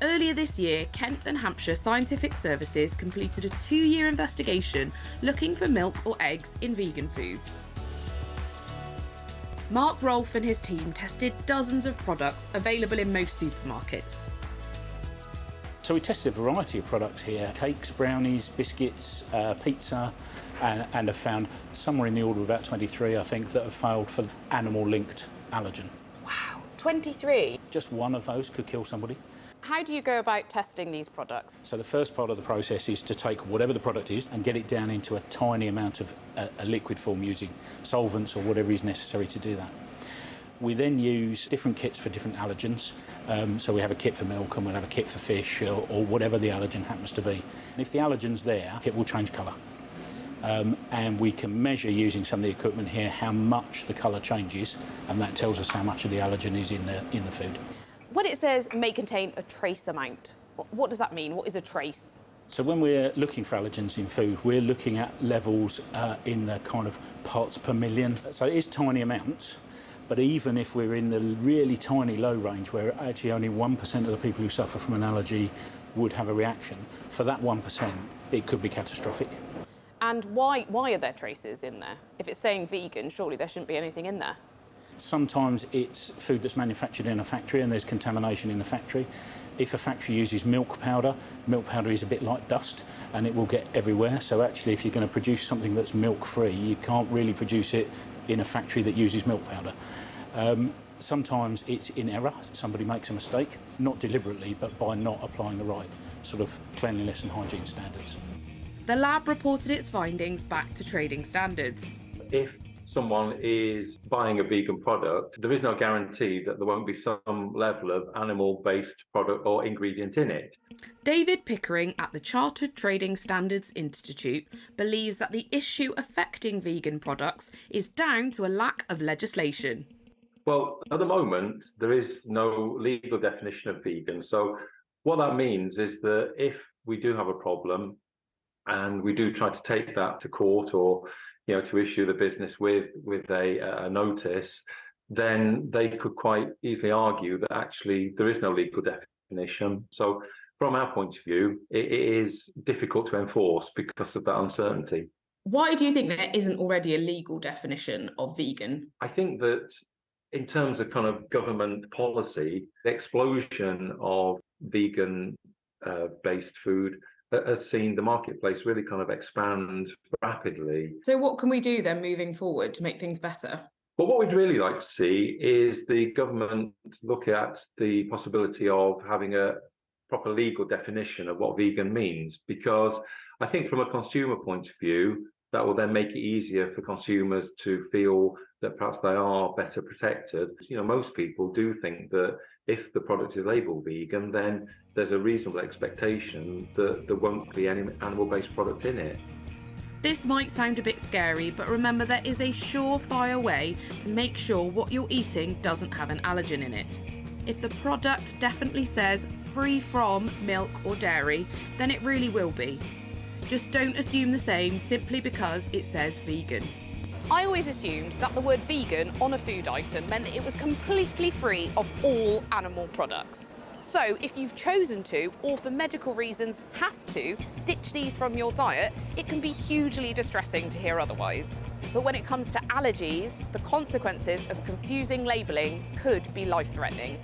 Earlier this year, Kent and Hampshire Scientific Services completed a 2-year investigation looking for milk or eggs in vegan foods. Mark Rolfe and his team tested dozens of products available in most supermarkets. So we tested a variety of products here: cakes, brownies, biscuits, pizza, and have found somewhere in the order of about 23, I think, that have failed for animal-linked allergen. Wow, 23? Just one of those could kill somebody. How do you go about testing these products? So the first part of the process is to take whatever the product is and get it down into a tiny amount of a liquid form using solvents or whatever is necessary to do that. We then use different kits for different allergens. So we have a kit for milk and we'll have a kit for fish or whatever the allergen happens to be. And if the allergen's there, it will change colour. And we can measure using some of the equipment here how much the colour changes, and that tells us how much of the allergen is in the food. When it says may contain a trace amount, what does that mean? What is a trace? So when we're looking for allergens in food, we're looking at levels in the kind of parts per million. So it is tiny amounts, but even if we're in the really tiny low range, where actually only 1% of the people who suffer from an allergy would have a reaction, for that 1%, it could be catastrophic. And why are there traces in there? If it's saying vegan, surely there shouldn't be anything in there. Sometimes it's food that's manufactured in a factory and there's contamination in the factory. If a factory uses milk powder is a bit like dust and it will get everywhere. So actually, if you're going to produce something that's milk-free, you can't really produce it in a factory that uses milk powder. Sometimes it's in error. Somebody makes a mistake, not deliberately, but by not applying the right sort of cleanliness and hygiene standards. The lab reported its findings back to trading standards. If someone is buying a vegan product, there is no guarantee that there won't be some level of animal-based product or ingredient in it. David Pickering at the Chartered Trading Standards Institute believes that the issue affecting vegan products is down to a lack of legislation. Well, at the moment, there is no legal definition of vegan. So what that means is that if we do have a problem and we do try to take that to court or to issue the business with a notice, then they could quite easily argue that actually there is no legal definition. So from our point of view, it is difficult to enforce because of that uncertainty. Why do you think there isn't already a legal definition of vegan? I think that in terms of kind of government policy, the explosion of vegan based food has seen the marketplace really kind of expand rapidly. So what can we do then moving forward to make things better? Well, what we'd really like to see is the government look at the possibility of having a proper legal definition of what vegan means, because I think from a consumer point of view, that will then make it easier for consumers to feel that perhaps they are better protected. Most people do think that if the product is labelled vegan, then there's a reasonable expectation that there won't be any animal-based product in it. This might sound a bit scary, but remember there is a surefire way to make sure what you're eating doesn't have an allergen in it. If the product definitely says free from milk or dairy, then it really will be. Just don't assume the same simply because it says vegan. I always assumed that the word vegan on a food item meant that it was completely free of all animal products. So if you've chosen to, or for medical reasons have to, ditch these from your diet, it can be hugely distressing to hear otherwise. But when it comes to allergies, the consequences of confusing labelling could be life-threatening.